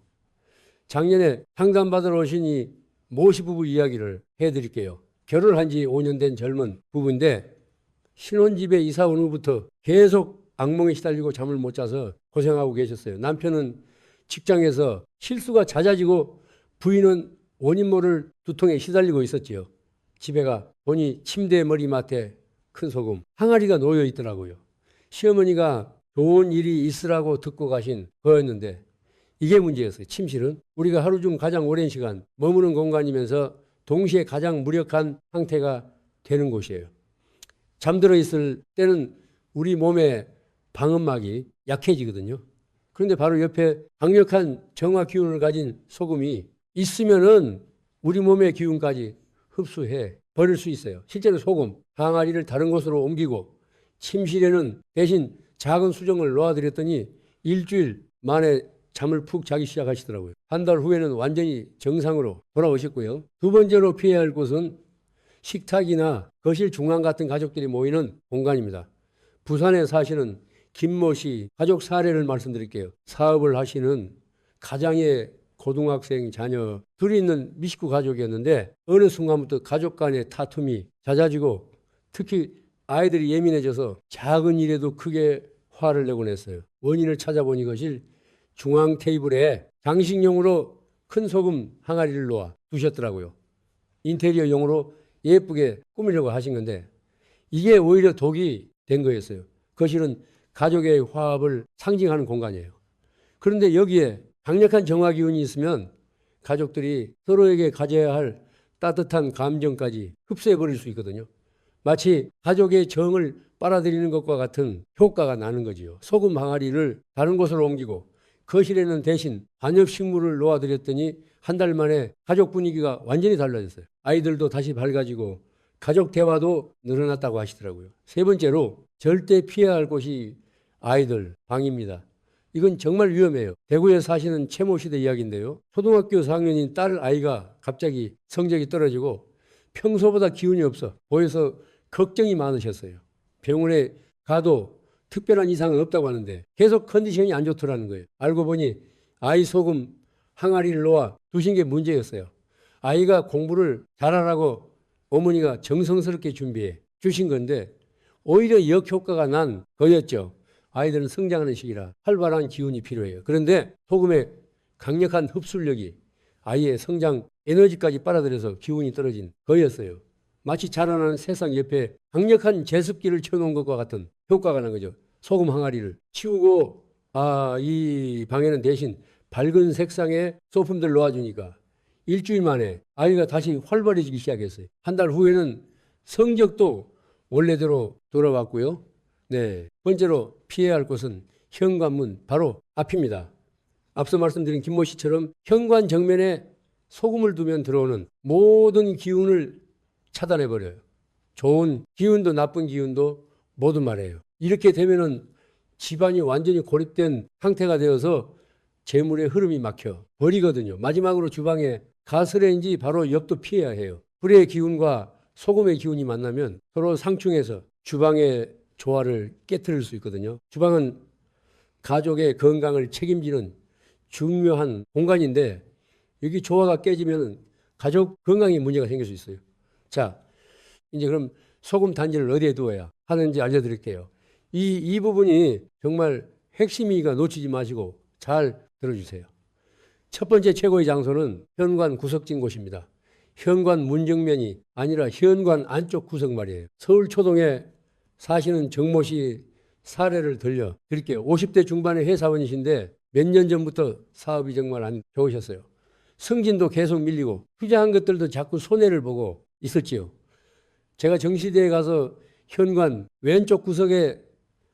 작년에 상담받으러 오신 이 모씨 부부 이야기를 해드릴게요. 결혼한 지 5년 된 젊은 부부인데 신혼집에 이사 온 후부터 계속 악몽에 시달리고 잠을 못 자서 고생하고 계셨어요. 남편은 직장에서 실수가 잦아지고 부인은 원인 모를 두통에 시달리고 있었지요. 집에가 보니 침대 머리맡에 큰 소금 항아리가 놓여 있더라고요. 시어머니가 좋은 일이 있으라고 듣고 가신 거였는데 이게 문제였어요. 침실은 우리가 하루 중 가장 오랜 시간 머무는 공간이면서 동시에 가장 무력한 상태가 되는 곳이에요. 잠들어 있을 때는 우리 몸의 방음막이 약해지거든요. 그런데 바로 옆에 강력한 정화 기운을 가진 소금이 있으면은 우리 몸의 기운까지 흡수해 버릴 수 있어요. 실제로 소금 항아리를 다른 곳으로 옮기고 침실에는 대신 작은 수정을 놓아드렸더니 일주일 만에 잠을 푹 자기 시작하시더라고요. 한 달 후에는 완전히 정상으로 돌아오셨고요. 두 번째로 피해야 할 곳은 식탁이나 거실 중앙 같은 가족들이 모이는 공간입니다. 부산에 사시는 김모 씨 가족 사례를 말씀드릴게요. 사업을 하시는 가장의 고등학생 자녀 둘이 있는 미식구 가족이었는데 어느 순간부터 가족 간의 다툼이 잦아지고 특히 아이들이 예민해져서 작은 일에도 크게 화를 내곤 했어요. 원인을 찾아보니 이것이 중앙 테이블에 장식용으로 큰 소금 항아리를 놓아 두셨더라고요. 인테리어용으로 예쁘게 꾸미려고 하신 건데 이게 오히려 독이 된 거였어요. 거실은 가족의 화합을 상징하는 공간이에요. 그런데 여기에 강력한 정화 기운이 있으면 가족들이 서로에게 가져야 할 따뜻한 감정까지 흡수해 버릴 수 있거든요. 마치 가족의 정을 빨아들이는 것과 같은 효과가 나는 거지요. 소금 항아리를 다른 곳으로 옮기고 거실에는 대신 관엽식물을 놓아드렸더니 한 달 만에 가족 분위기가 완전히 달라졌어요. 아이들도 다시 밝아지고 가족 대화도 늘어났다고 하시더라고요. 세 번째로 절대 피해야 할 곳이 아이들 방입니다. 이건 정말 위험해요. 대구에 사시는 최모 시대 이야기인데요. 초등학교 4학년인 딸 아이가 갑자기 성적이 떨어지고 평소보다 기운이 없어 보여서 걱정이 많으셨어요. 병원에 가도 특별한 이상은 없다고 하는데 계속 컨디션이 안 좋더라는 거예요. 알고 보니 아이 소금 항아리를 놓아 두신 게 문제였어요. 아이가 공부를 잘하라고 어머니가 정성스럽게 준비해 주신 건데 오히려 역효과가 난 거였죠. 아이들은 성장하는 시기라 활발한 기운이 필요해요. 그런데 소금의 강력한 흡수력이 아이의 성장 에너지까지 빨아들여서 기운이 떨어진 거였어요. 마치 자라나는 새싹 옆에 강력한 제습기를 쳐놓은 것과 같은 효과가 난 거죠. 소금 항아리를 치우고 이 방에는 대신 밝은 색상의 소품들 놓아주니까 일주일 만에 아이가 다시 활발해지기 시작했어요. 한 달 후에는 성적도 원래대로 돌아왔고요. 네, 번째로 피해야 할 곳은 현관문 바로 앞입니다. 앞서 말씀드린 김모 씨처럼 현관 정면에 소금을 두면 들어오는 모든 기운을 차단해버려요. 좋은 기운도 나쁜 기운도 모두 말해요. 이렇게 되면은 집안이 완전히 고립된 상태가 되어서 재물의 흐름이 막혀 버리거든요. 마지막으로 주방에 가스레인지 바로 옆도 피해야 해요. 불의 기운과 소금의 기운이 만나면 서로 상충해서 주방의 조화를 깨뜨릴 수 있거든요. 주방은 가족의 건강을 책임지는 중요한 공간인데 여기 조화가 깨지면 가족 건강에 문제가 생길 수 있어요. 자, 이제 그럼 소금 단지를 어디에 두어야 하는지 알려드릴게요. 이 부분이 정말 핵심이니까 놓치지 마시고 잘 들어주세요. 첫 번째 최고의 장소는 현관 구석진 곳입니다. 현관 문정면이 아니라 현관 안쪽 구석 말이에요. 서울 초동에 사시는 정모 씨 사례를 들려 드릴게요. 50대 중반의 회사원이신데 몇 년 전부터 사업이 정말 안 좋으셨어요. 승진도 계속 밀리고 투자한 것들도 자꾸 손해를 보고 있었지요. 제가 정시대에 가서 현관 왼쪽 구석에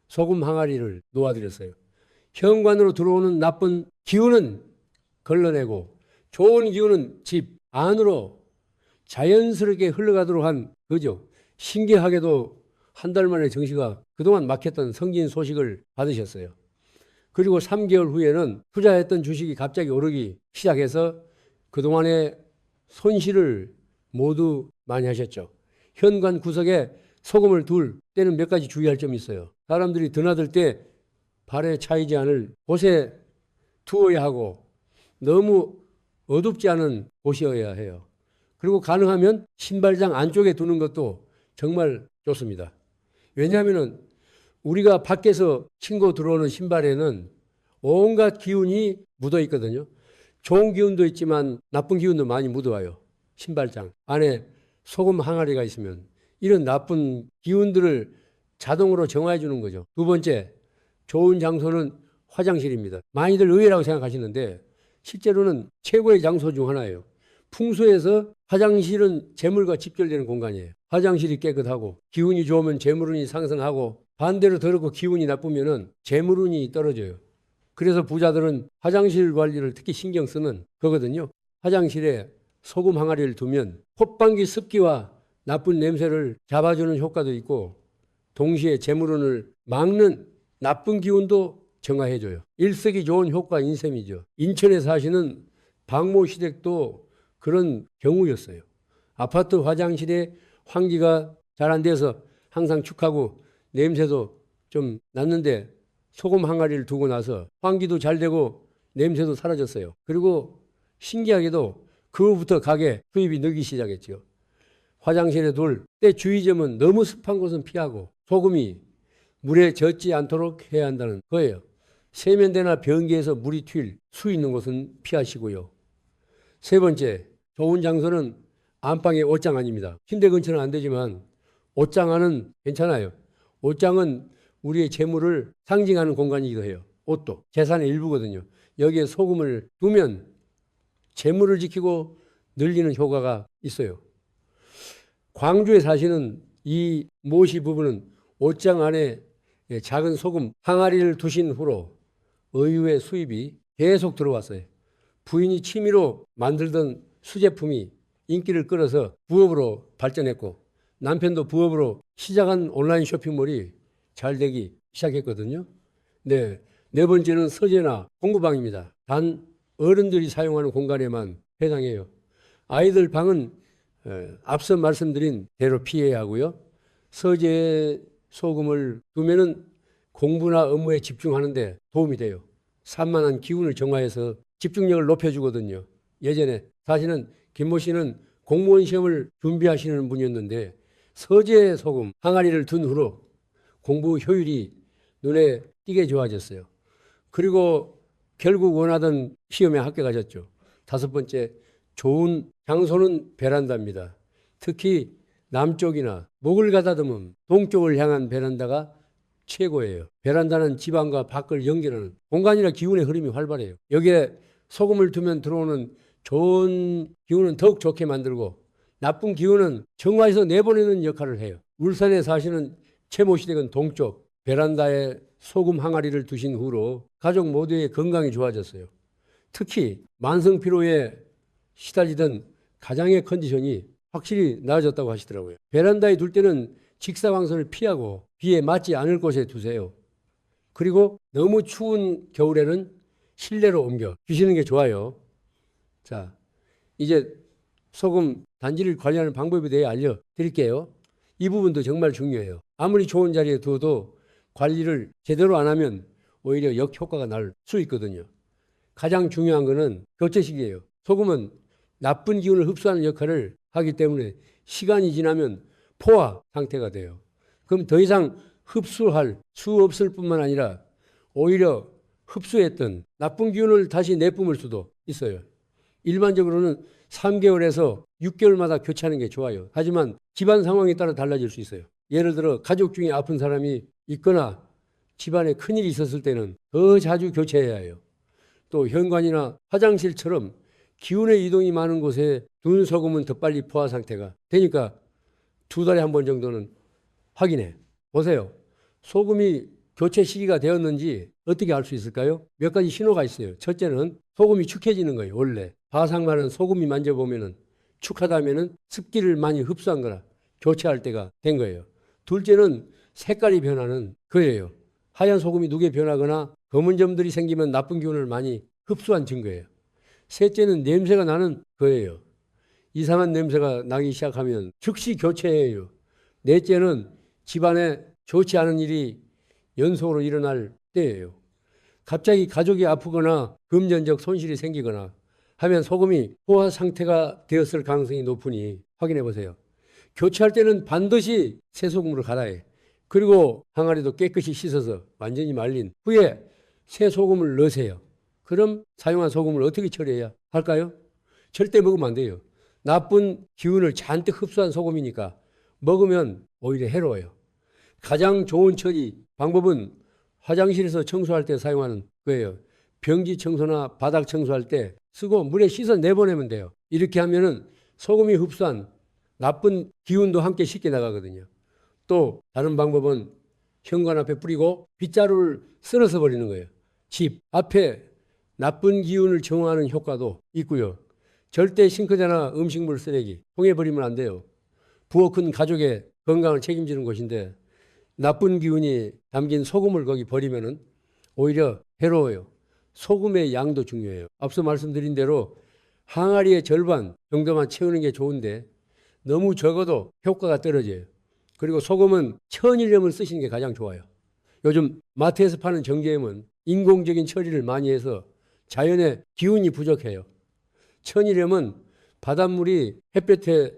소금 항아리를 놓아드렸어요. 현관으로 들어오는 나쁜 기운은 걸러내고 좋은 기운은 집 안으로 자연스럽게 흘러가도록 한 거죠. 신기하게도 한 달 만에 정시가 그동안 막혔던 승진 소식을 받으셨어요. 그리고 3개월 후에는 투자했던 주식이 갑자기 오르기 시작해서 그동안의 손실을 모두 많이 하셨죠. 현관 구석에 소금을 둘 때는 몇 가지 주의할 점이 있어요. 사람들이 드나들 때 발에 차이지 않을 곳에 두어야 하고 너무 어둡지 않은 곳이어야 해요. 그리고 가능하면 신발장 안쪽에 두는 것도 정말 좋습니다. 왜냐하면 우리가 밖에서 신고 들어오는 신발에는 온갖 기운이 묻어 있거든요. 좋은 기운도 있지만 나쁜 기운도 많이 묻어와요. 신발장 안에 소금 항아리가 있으면 이런 나쁜 기운들을 자동으로 정화해 주는 거죠. 두 번째, 좋은 장소는 화장실입니다. 많이들 의외라고 생각하시는데 실제로는 최고의 장소 중 하나예요. 풍수에서 화장실은 재물과 직결되는 공간이에요. 화장실이 깨끗하고 기운이 좋으면 재물운이 상승하고 반대로 더럽고 기운이 나쁘면 재물운이 떨어져요. 그래서 부자들은 화장실 관리를 특히 신경 쓰는 거거든요. 화장실에 소금 항아리를 두면 콧방귀 습기와 나쁜 냄새를 잡아주는 효과도 있고 동시에 재물운을 막는 나쁜 기운도 정화해줘요. 일석이 좋은 효과인 셈이죠. 인천에 사시는 박모 시댁도 그런 경우였어요. 아파트 화장실에 환기가 잘 안 돼서 항상 축하고 냄새도 좀 났는데 소금 항아리를 두고 나서 환기도 잘 되고 냄새도 사라졌어요. 그리고 신기하게도 그 후부터 가게 수입이 늘기 시작했죠. 화장실에 둘 때 주의점은 너무 습한 곳은 피하고 소금이 물에 젖지 않도록 해야 한다는 거예요. 세면대나 변기에서 물이 튈 수 있는 곳은 피하시고요. 세 번째, 좋은 장소는 안방의 옷장 안입니다. 침대 근처는 안 되지만 옷장 안은 괜찮아요. 옷장은 우리의 재물을 상징하는 공간이기도 해요. 옷도 재산의 일부거든요. 여기에 소금을 두면 재물을 지키고 늘리는 효과가 있어요. 광주에 사시는 이 모씨 부부는 옷장 안에 작은 소금 항아리를 두신 후로 의외의 수입이 계속 들어왔어요. 부인이 취미로 만들던 수제품이 인기를 끌어서 부업으로 발전했고 남편도 부업으로 시작한 온라인 쇼핑몰이 잘 되기 시작했거든요. 네 번째는 서재나 공부방입니다. 단 어른들이 사용하는 공간에만 해당해요. 아이들 방은 앞서 말씀드린 대로 피해야 하고요. 서재에 소금을 두면은 공부나 업무에 집중하는데 도움이 돼요. 산만한 기운을 정화해서 집중력을 높여주거든요. 예전에 사실은 김모 씨는 공무원 시험을 준비하시는 분이었는데 서재 소금 항아리를 둔 후로 공부 효율이 눈에 띄게 좋아졌어요. 그리고 결국 원하던 시험에 합격하셨죠. 다섯 번째, 좋은 장소는 베란다입니다. 특히 남쪽이나 목을 가다듬은 동쪽을 향한 베란다가 최고예요. 베란다는 집안과 밖을 연결하는 공간이라 기운의 흐름이 활발해요. 여기에 소금을 두면 들어오는 좋은 기운은 더욱 좋게 만들고 나쁜 기운은 정화해서 내보내는 역할을 해요. 울산에 사시는 최모 시댁은 동쪽 베란다에 소금 항아리를 두신 후로 가족 모두의 건강이 좋아졌어요. 특히 만성피로에 시달리던 가장의 컨디션이 확실히 나아졌다고 하시더라고요. 베란다에 둘 때는 직사광선을 피하고 비에 맞지 않을 곳에 두세요. 그리고 너무 추운 겨울에는 실내로 옮겨 주시는 게 좋아요. 자, 이제 소금 단지를 관리하는 방법에 대해 알려드릴게요. 이 부분도 정말 중요해요. 아무리 좋은 자리에 두어도 관리를 제대로 안 하면 오히려 역효과가 날 수 있거든요. 가장 중요한 거는 교체식이에요. 소금은 나쁜 기운을 흡수하는 역할을 하기 때문에 시간이 지나면 포화 상태가 돼요. 그럼 더 이상 흡수할 수 없을 뿐만 아니라 오히려 흡수했던 나쁜 기운을 다시 내뿜을 수도 있어요. 일반적으로는 3개월에서 6개월마다 교체하는 게 좋아요. 하지만 집안 상황에 따라 달라질 수 있어요. 예를 들어 가족 중에 아픈 사람이 있거나 집안에 큰일이 있었을 때는 더 자주 교체해야 해요. 또 현관이나 화장실처럼 기운의 이동이 많은 곳에 둔 소금은 더 빨리 포화 상태가 되니까 2달에 한 번 정도는 확인해 보세요. 소금이 교체 시기가 되었는지 어떻게 알 수 있을까요? 몇 가지 신호가 있어요. 첫째는 소금이 축해지는 거예요. 원래 바삭마른 소금이 만져보면은 축하다면은 습기를 많이 흡수한 거라 교체할 때가 된 거예요. 둘째는 색깔이 변하는 거예요. 하얀 소금이 누게 변하거나 검은 점들이 생기면 나쁜 기운을 많이 흡수한 증거예요. 셋째는 냄새가 나는 거예요. 이상한 냄새가 나기 시작하면 즉시 교체해요. 넷째는 집안에 좋지 않은 일이 연속으로 일어날 때예요. 갑자기 가족이 아프거나 금전적 손실이 생기거나 하면 소금이 포화 상태가 되었을 가능성이 높으니 확인해 보세요. 교체할 때는 반드시 새 소금으로 갈아야 해. 그리고 항아리도 깨끗이 씻어서 완전히 말린 후에 새 소금을 넣으세요. 그럼 사용한 소금을 어떻게 처리해야 할까요? 절대 먹으면 안 돼요. 나쁜 기운을 잔뜩 흡수한 소금이니까 먹으면 오히려 해로워요. 가장 좋은 처리 방법은 화장실에서 청소할 때 사용하는 거예요. 변기 청소나 바닥 청소할 때 쓰고 물에 씻어 내보내면 돼요. 이렇게 하면은 소금이 흡수한 나쁜 기운도 함께 씻겨 나가거든요. 또 다른 방법은 현관 앞에 뿌리고 빗자루를 쓸어서 버리는 거예요. 집 앞에 나쁜 기운을 정화하는 효과도 있고요. 절대 싱크대나 음식물 쓰레기 통에 버리면 안 돼요. 부엌 큰 가족의 건강을 책임지는 곳인데 나쁜 기운이 담긴 소금을 거기 버리면은 오히려 해로워요. 소금의 양도 중요해요. 앞서 말씀드린 대로 항아리의 절반 정도만 채우는 게 좋은데 너무 적어도 효과가 떨어져요. 그리고 소금은 천일염을 쓰시는 게 가장 좋아요. 요즘 마트에서 파는 정제염은 인공적인 처리를 많이 해서 자연의 기운이 부족해요. 천일염은 바닷물이 햇볕에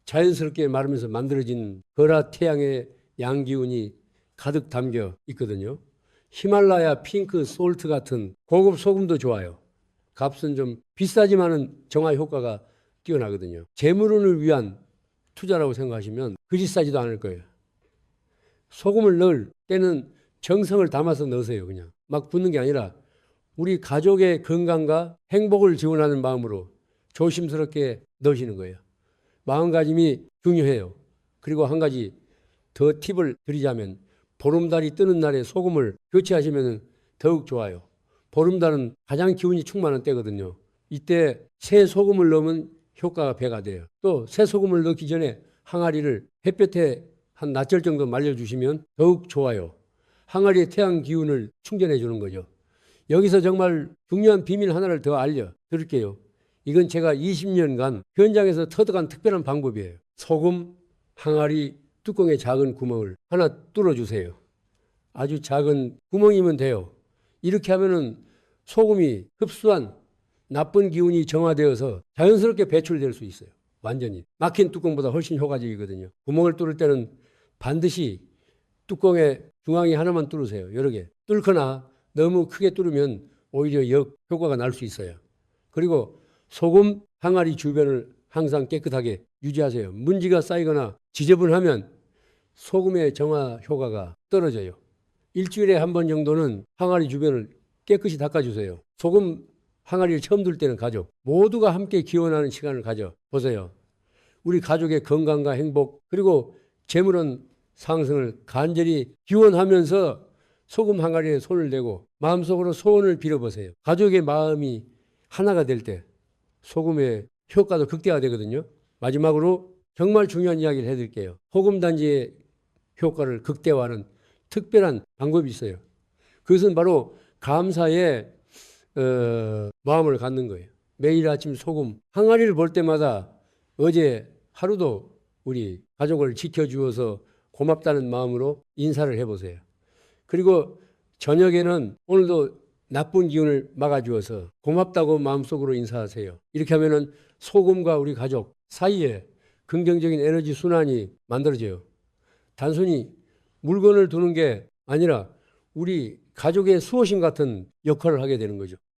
자연스럽게 마르면서 만들어진 거라 태양의 양기운이 가득 담겨 있거든요. 히말라야 핑크 솔트 같은 고급 소금도 좋아요. 값은 좀 비싸지만은 정화 효과가 뛰어나거든요. 재물운을 위한 투자라고 생각하시면 그지 싸지도 않을 거예요. 소금을 넣을 때는 정성을 담아서 넣으세요. 그냥 막 붓는 게 아니라 우리 가족의 건강과 행복을 지원하는 마음으로 조심스럽게 넣으시는 거예요. 마음가짐이 중요해요. 그리고 한 가지 더 팁을 드리자면 보름달이 뜨는 날에 소금을 교체하시면 더욱 좋아요. 보름달은 가장 기운이 충만한 때거든요. 이때 새 소금을 넣으면 효과가 배가 돼요. 또 새 소금을 넣기 전에 항아리를 햇볕에 한 낯절 정도 말려주시면 더욱 좋아요. 항아리의 태양 기운을 충전해 주는 거죠. 여기서 정말 중요한 비밀 하나를 더 알려드릴게요. 이건 제가 20년간 현장에서 터득한 특별한 방법이에요. 소금 항아리 뚜껑에 작은 구멍을 하나 뚫어주세요. 아주 작은 구멍이면 돼요. 이렇게 하면은 소금이 흡수한 나쁜 기운이 정화되어서 자연스럽게 배출될 수 있어요. 완전히. 막힌 뚜껑보다 훨씬 효과적이거든요. 구멍을 뚫을 때는 반드시 뚜껑의 중앙에 하나만 뚫으세요. 여러 개. 뚫거나 너무 크게 뚫으면 오히려 역효과가 날 수 있어요. 그리고 소금 항아리 주변을 항상 깨끗하게 유지하세요. 먼지가 쌓이거나 지저분하면 소금의 정화 효과가 떨어져요. 일주일에 한 번 정도는 항아리 주변을 깨끗이 닦아주세요. 소금 항아리를 처음 둘 때는 가족 모두가 함께 기원하는 시간을 가져보세요. 우리 가족의 건강과 행복 그리고 재물은 상승을 간절히 기원하면서 소금 항아리에 손을 대고 마음속으로 소원을 빌어보세요. 가족의 마음이 하나가 될 때 소금의 효과도 극대화되거든요. 마지막으로 정말 중요한 이야기를 해드릴게요. 소금단지의 효과를 극대화하는 특별한 방법이 있어요. 그것은 바로 감사의 마음을 갖는 거예요. 매일 아침 소금 항아리를 볼 때마다 어제 하루도 우리 가족을 지켜주어서 고맙다는 마음으로 인사를 해보세요. 그리고 저녁에는 오늘도 나쁜 기운을 막아주어서 고맙다고 마음속으로 인사하세요. 이렇게 하면은 소금과 우리 가족 사이에 긍정적인 에너지 순환이 만들어져요. 단순히 물건을 두는 게 아니라 우리 가족의 수호신 같은 역할을 하게 되는 거죠.